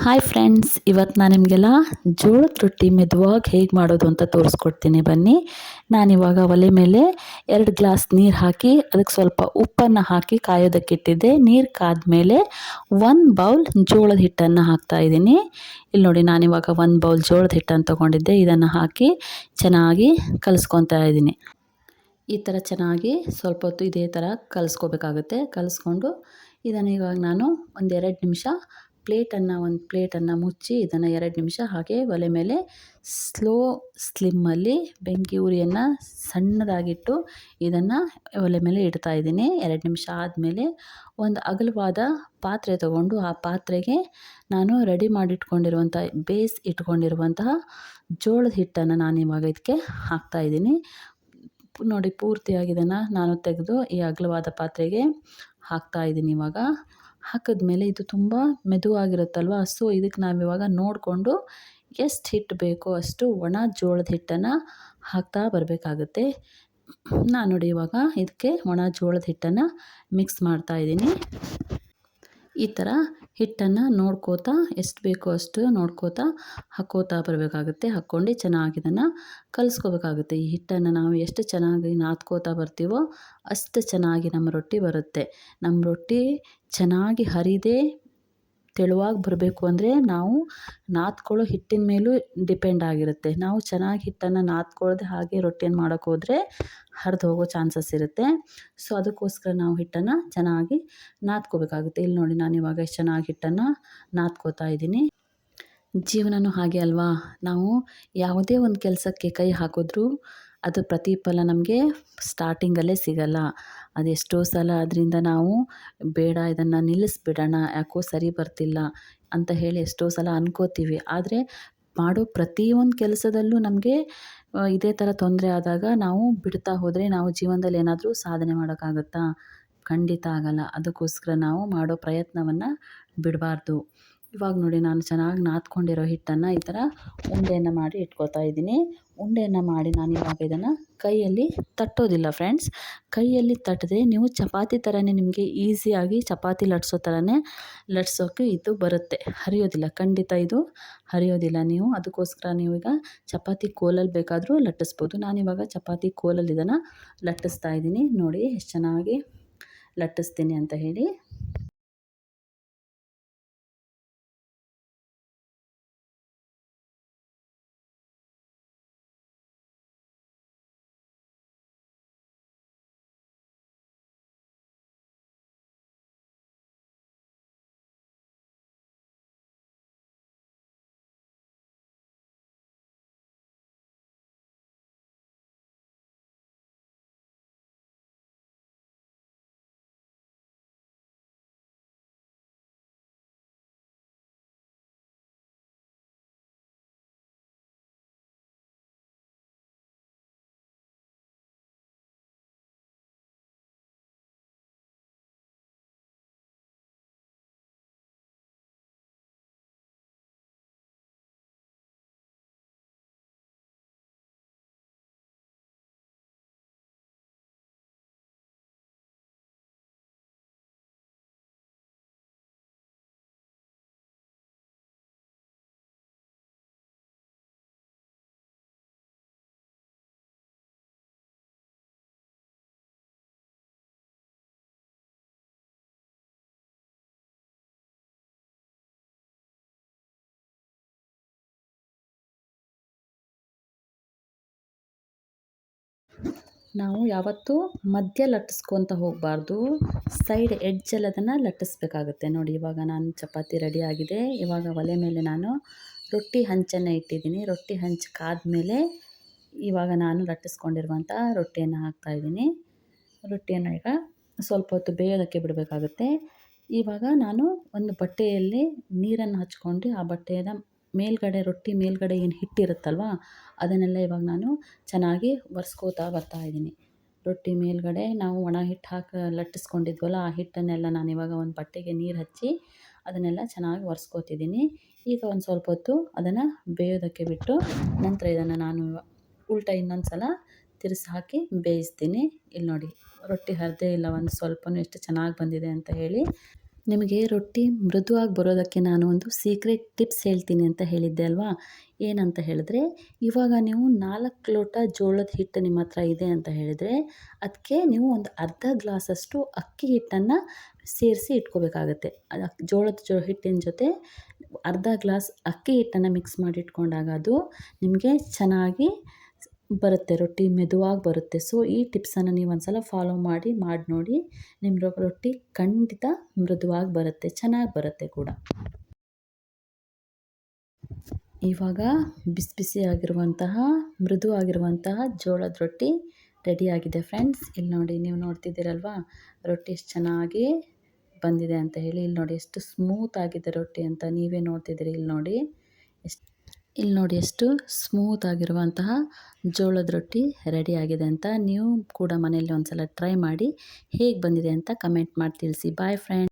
Hi friends, ಇವತ್ತು ನಾನು ನಿಮಗೆಲ್ಲ ಜೋಳದ ರೊಟ್ಟಿ ಮೆದುವಾಗಿ ಹೇಗೆ ಮಾಡೋದು ಅಂತ ತೋರಿಸ್ಕೊಡ್ತೀನಿ ಬನ್ನಿ. ನಾನಿವಾಗ ಒಲೆ ಮೇಲೆ 2 ಗ್ಲಾಸ್ ನೀರು ಹಾಕಿ ಅದಕ್ಕೆ ಸ್ವಲ್ಪ ಉಪ್ಪನ್ನು ಹಾಕಿ ಕಾಯೋದಕ್ಕಿಟ್ಟಿದ್ದೆ. ನೀರು ಕಾದ್ಮೇಲೆ 1 ಬೌಲ್ ಜೋಳದ ಹಿಟ್ಟನ್ನು ಹಾಕ್ತಾಯಿದ್ದೀನಿ. ಇಲ್ಲಿ ನೋಡಿ, ನಾನಿವಾಗ 1 ಬೌಲ್ ಜೋಳದ ಹಿಟ್ಟನ್ನು ತೊಗೊಂಡಿದ್ದೆ. ಇದನ್ನು ಹಾಕಿ ಚೆನ್ನಾಗಿ ಕಲಿಸ್ಕೊತಾ ಇದ್ದೀನಿ. ಈ ಥರ ಚೆನ್ನಾಗಿ ಸ್ವಲ್ಪ ಹೊತ್ತು ಇದೇ ಥರ ಕಲಿಸ್ಕೋಬೇಕಾಗುತ್ತೆ. ಕಲಿಸ್ಕೊಂಡು ಇದನ್ನು ಇವಾಗ ನಾನು ಒಂದು 2 ನಿಮಿಷ ಒಂದು ಪ್ಲೇಟನ್ನು ಮುಚ್ಚಿ ಇದನ್ನು 2 ನಿಮಿಷ ಹಾಗೆ ಒಲೆ ಮೇಲೆ ಸ್ಲಿಮ್ಮಲ್ಲಿ ಬೆಂಕಿ ಉರಿಯನ್ನು ಸಣ್ಣದಾಗಿಟ್ಟು ಇದನ್ನು ಒಲೆ ಮೇಲೆ ಇಡ್ತಾಯಿದ್ದೀನಿ. 2 ನಿಮಿಷ ಆದಮೇಲೆ ಒಂದು ಅಗಲವಾದ ಪಾತ್ರೆ ತಗೊಂಡು ಆ ಪಾತ್ರೆಗೆ ನಾನು ರೆಡಿ ಮಾಡಿಟ್ಕೊಂಡಿರುವಂಥ ಇಟ್ಕೊಂಡಿರುವಂತಹ ಜೋಳದ ಹಿಟ್ಟನ್ನು ನಾನಿವಾಗ ಇದಕ್ಕೆ ಹಾಕ್ತಾಯಿದ್ದೀನಿ. ನೋಡಿ, ಪೂರ್ತಿಯಾಗಿ ಇದನ್ನು ನಾನು ತೆಗೆದು ಈ ಅಗಲವಾದ ಪಾತ್ರೆಗೆ ಹಾಕ್ತಾಯಿದ್ದೀನಿ. ಇವಾಗ ಹಾಕಿದ್ಮೇಲೆ ಇದು ತುಂಬ ಮೆದುವಾಗಿರುತ್ತಲ್ವ, ಸೊ ಇದಕ್ಕೆ ನಾವಿವಾಗ ನೋಡಿಕೊಂಡು ಎಷ್ಟು ಹಿಟ್ಟು ಬೇಕೋ ಅಷ್ಟು ಒಣ ಜೋಳದ ಹಿಟ್ಟನ್ನು ಹಾಕ್ತಾ ಬರಬೇಕಾಗುತ್ತೆ. ನಾನು ನೋಡಿ ಇವಾಗ ಇದಕ್ಕೆ ಒಣ ಜೋಳದ ಹಿಟ್ಟನ್ನು ಮಿಕ್ಸ್ ಮಾಡ್ತಾಯಿದ್ದೀನಿ. ಈ ಥರ ಹಿಟ್ಟನ್ನು ನೋಡ್ಕೋತಾ ಎಷ್ಟು ಬೇಕೋ ಅಷ್ಟು ನೋಡ್ಕೋತಾ ಹಾಕ್ಕೋತಾ ಬರಬೇಕಾಗುತ್ತೆ. ಹಾಕ್ಕೊಂಡು ಚೆನ್ನಾಗಿ ಇದನ್ನು ಕಲಿಸ್ಕೋಬೇಕಾಗುತ್ತೆ. ಈ ಹಿಟ್ಟನ್ನು ನಾವು ಎಷ್ಟು ಚೆನ್ನಾಗಿ ನಾದ್ಕೋತಾ ಬರ್ತೀವೋ ಅಷ್ಟು ಚೆನ್ನಾಗಿ ನಮ್ಮ ರೊಟ್ಟಿ ಬರುತ್ತೆ. ನಮ್ಮ ರೊಟ್ಟಿ ಚೆನ್ನಾಗಿ ಹರಿದೇ ತೆಳುವಾಗಿ ಬರಬೇಕು ಅಂದರೆ ನಾವು ನಾದ್ಕೊಳ್ಳೋ ಹಿಟ್ಟಿನ ಮೇಲೂ ಡಿಪೆಂಡ್ ಆಗಿರುತ್ತೆ. ನಾವು ಚೆನ್ನಾಗಿ ಹಿಟ್ಟನ್ನು ನಾದ್ಕೊಳ್ಳದೆ ಹಾಗೆ ರೊಟ್ಟಿಯನ್ನು ಮಾಡೋಕ್ಕೆ ಹೋದರೆ ಹರಿದು ಹೋಗೋ ಚಾನ್ಸಸ್ ಇರುತ್ತೆ. ಸೊ ಅದಕ್ಕೋಸ್ಕರ ನಾವು ಹಿಟ್ಟನ್ನು ಚೆನ್ನಾಗಿ ನಾದ್ಕೋಬೇಕಾಗುತ್ತೆ. ಇಲ್ಲಿ ನೋಡಿ, ನಾನಿವಾಗ ಎಷ್ಟು ಚೆನ್ನಾಗಿ ಹಿಟ್ಟನ್ನು ನಾದ್ಕೋತಾ ಇದ್ದೀನಿ. ಜೀವನವೂ ಹಾಗೆ ಅಲ್ವಾ, ನಾವು ಯಾವುದೇ ಒಂದು ಕೆಲಸಕ್ಕೆ ಕೈ ಹಾಕಿದ್ರೂ ಅದು ಪ್ರತಿಫಲ ನಮಗೆ ಸ್ಟಾರ್ಟಿಂಗಲ್ಲೇ ಸಿಗಲ್ಲ. ಅದೆಷ್ಟೋ ಸಲ ಅದರಿಂದ ನಾವು ಬೇಡ, ಇದನ್ನು ನಿಲ್ಲಿಸ್ಬಿಡೋಣ, ಯಾಕೋ ಸರಿ ಬರ್ತಿಲ್ಲ ಅಂತ ಹೇಳಿ ಎಷ್ಟೋ ಸಲ ಅನ್ಕೋತೀವಿ. ಆದರೆ ಮಾಡೋ ಪ್ರತಿಯೊಂದು ಕೆಲಸದಲ್ಲೂ ನಮಗೆ ಇದೇ ಥರ ತೊಂದರೆ ಆದಾಗ ನಾವು ಬಿಡ್ತಾ ಹೋದರೆ ನಾವು ಜೀವನದಲ್ಲಿ ಏನಾದರೂ ಸಾಧನೆ ಮಾಡೋಕ್ಕಾಗುತ್ತಾ? ಖಂಡಿತ ಆಗಲ್ಲ. ಅದಕ್ಕೋಸ್ಕರ ನಾವು ಮಾಡೋ ಪ್ರಯತ್ನವನ್ನು ಬಿಡಬಾರ್ದು. ಇವಾಗ ನೋಡಿ, ನಾನು ಚೆನ್ನಾಗಿ ನಾದ್ಕೊಂಡಿರೋ ಹಿಟ್ಟನ್ನು ಈ ಥರ ಉಂಡೆಯನ್ನು ಮಾಡಿ ಇಟ್ಕೋತಾ ಇದ್ದೀನಿ. ಉಂಡೆಯನ್ನು ಮಾಡಿ ನಾನು ಇವಾಗ ಇದನ್ನು ಕೈಯಲ್ಲಿ ತಟ್ಟೋದಿಲ್ಲ ಫ್ರೆಂಡ್ಸ್. ಕೈಯಲ್ಲಿ ತಟ್ಟದೆ ನೀವು ಚಪಾತಿ ಥರನೇ ನಿಮಗೆ ಈಸಿಯಾಗಿ ಚಪಾತಿ ಲಟ್ಸೋ ಥರನೇ ಲಟ್ಸೋಕ್ಕೆ ಇದು ಬರುತ್ತೆ. ಹರಿಯೋದಿಲ್ಲ, ಖಂಡಿತ ಇದು ಹರಿಯೋದಿಲ್ಲ. ನೀವು ಅದಕ್ಕೋಸ್ಕರ ನೀವೀಗ ಚಪಾತಿ ಕೋಲಲ್ಲಿ ಬೇಕಾದರೂ ಲಟ್ಟಿಸ್ಬೋದು. ನಾನಿವಾಗ ಚಪಾತಿ ಕೋಲಲ್ಲಿ ಇದನ್ನು ಲಟ್ಟಿಸ್ತಾ ಇದ್ದೀನಿ. ನೋಡಿ ಎಷ್ಟು ಚೆನ್ನಾಗಿ ಲಟ್ಟಿಸ್ತೀನಿ ಅಂತ ಹೇಳಿ. ನಾವು ಯಾವತ್ತೂ ಮಧ್ಯ ಲಟ್ಟಿಸ್ಕೊತ ಹೋಗಬಾರ್ದು, ಸೈಡ್ ಎಡ್ಜಲ್ಲಿ ಅದನ್ನು ಲಟ್ಟಿಸ್ಬೇಕಾಗುತ್ತೆ. ನೋಡಿ, ಇವಾಗ ನಾನು ಚಪಾತಿ ರೆಡಿ ಆಗಿದೆ. ಇವಾಗ ಒಲೆ ಮೇಲೆ ನಾನು ರೊಟ್ಟಿ ಹಂಚನ್ನು ಇಟ್ಟಿದ್ದೀನಿ. ರೊಟ್ಟಿ ಹಂಚು ಕಾದ್ಮೇಲೆ ಇವಾಗ ನಾನು ಲಟ್ಟಿಸ್ಕೊಂಡಿರುವಂಥ ರೊಟ್ಟಿಯನ್ನು ಹಾಕ್ತಾಯಿದ್ದೀನಿ. ರೊಟ್ಟಿಯನ್ನು ಈಗ ಸ್ವಲ್ಪ ಹೊತ್ತು ಬೇಯೋದಕ್ಕೆ ಬಿಡಬೇಕಾಗುತ್ತೆ. ಇವಾಗ ನಾನು ಒಂದು ಬಟ್ಟೆಯಲ್ಲಿ ನೀರನ್ನು ಹಚ್ಕೊಂಡು ಆ ಬಟ್ಟೆಯ ಮೇಲ್ಗಡೆ, ರೊಟ್ಟಿ ಮೇಲ್ಗಡೆ ಏನು ಹಿಟ್ಟಿರುತ್ತಲ್ವ ಅದನ್ನೆಲ್ಲ ಇವಾಗ ನಾನು ಚೆನ್ನಾಗಿ ಒರೆಸ್ಕೋತಾ ಬರ್ತಾಯಿದ್ದೀನಿ. ರೊಟ್ಟಿ ಮೇಲ್ಗಡೆ ನಾವು ಒಣ ಹಿಟ್ಟು ಲಟ್ಟಿಸ್ಕೊಂಡಿದ್ವಲ್ಲ ಆ ಹಿಟ್ಟನ್ನೆಲ್ಲ ನಾನಿವಾಗ ಒಂದು ಬಟ್ಟೆಗೆ ನೀರು ಹಚ್ಚಿ ಅದನ್ನೆಲ್ಲ ಚೆನ್ನಾಗಿ ಒರೆಸ್ಕೋತಿದ್ದೀನಿ. ಈಗ ಒಂದು ಸ್ವಲ್ಪ ಹೊತ್ತು ಅದನ್ನು ಬೇಯೋದಕ್ಕೆ ಬಿಟ್ಟು ನಂತರ ಇದನ್ನು ನಾನು ಉಲ್ಟಾ ಇನ್ನೊಂದು ಸಲ ತಿರ್ಸಿ ಹಾಕಿ ಬೇಯಿಸ್ತೀನಿ. ಇಲ್ಲಿ ನೋಡಿ, ರೊಟ್ಟಿ ಹರಿದೇ ಇಲ್ಲ, ಒಂದು ಸ್ವಲ್ಪನೂ ಎಷ್ಟು ಚೆನ್ನಾಗಿ ಬಂದಿದೆ ಅಂತ ಹೇಳಿ. ನಿಮಗೆ ರೊಟ್ಟಿ ಮೃದುವಾಗಿ ಬರೋದಕ್ಕೆ ನಾನು ಒಂದು ಸೀಕ್ರೆಟ್ ಟಿಪ್ಸ್ ಹೇಳ್ತೀನಿ ಅಂತ ಹೇಳಿದ್ದೆ ಅಲ್ವಾ? ಏನಂತ ಹೇಳಿದ್ರೆ, ಇವಾಗ ನೀವು 4 ಲೋಟ ಜೋಳದ ಹಿಟ್ಟು ನಿಮ್ಮ ಹತ್ರ ಇದೆ ಅಂತ ಹೇಳಿದರೆ, ಅದಕ್ಕೆ ನೀವು ಒಂದು ಅರ್ಧ ಗ್ಲಾಸಷ್ಟು ಅಕ್ಕಿ ಹಿಟ್ಟನ್ನು ಸೇರಿಸಿ ಇಟ್ಕೋಬೇಕಾಗತ್ತೆ. ಜೋಳದ ಹಿಟ್ಟಿನ ಜೊತೆ ಅರ್ಧ ಗ್ಲಾಸ್ ಅಕ್ಕಿ ಹಿಟ್ಟನ್ನು ಮಿಕ್ಸ್ ಮಾಡಿ ಇಟ್ಕೊಂಡಾಗ ಅದು ನಿಮಗೆ ಚೆನ್ನಾಗಿ ಬರುತ್ತೆ, ರೊಟ್ಟಿ ಮೆದುವಾಗಿ ಬರುತ್ತೆ. ಸೊ ಈ ಟಿಪ್ಸನ್ನು ನೀವು ಒಂದು ಸಲ ಫಾಲೋ ಮಾಡಿ ನೋಡಿ. ನಿಮ್ಮ ರೊಟ್ಟಿ ಖಂಡಿತ ಮೃದುವಾಗಿ ಬರುತ್ತೆ, ಚೆನ್ನಾಗಿ ಬರುತ್ತೆ ಕೂಡ. ಇವಾಗ ಬಿಸಿ ಬಿಸಿಯಾಗಿರುವಂತಹ ಮೃದು ಆಗಿರುವಂತಹ ಜೋಳದ ರೊಟ್ಟಿ ರೆಡಿಯಾಗಿದೆ ಫ್ರೆಂಡ್ಸ್. ಇಲ್ಲಿ ನೋಡಿ, ನೀವು ನೋಡ್ತಿದ್ದೀರಲ್ವಾ ರೊಟ್ಟಿ ಎಷ್ಟು ಚೆನ್ನಾಗಿ ಬಂದಿದೆ ಅಂತ ಹೇಳಿ. ಇಲ್ಲಿ ನೋಡಿ ಎಷ್ಟು ಸ್ಮೂತ್ ಆಗಿದೆ ರೊಟ್ಟಿ ಅಂತ ನೀವೇ ನೋಡ್ತಿದ್ದೀರಿ. ಇಲ್ಲಿ ನೋಡಿ ಎಷ್ಟು ಸ್ಮೂತ್ ಆಗಿರುವಂತಹ ಜೋಳದ ರೊಟ್ಟಿ ರೆಡಿಯಾಗಿದೆ ಅಂತ. ನೀವು ಕೂಡ ಮನೆಯಲ್ಲಿ ಒಂದು ಸಲ ಟ್ರೈ ಮಾಡಿ ಹೇಗೆ ಬಂದಿದೆ ಅಂತ ಕಮೆಂಟ್ ಮಾಡಿ ತಿಳಿಸಿ. Bye friends.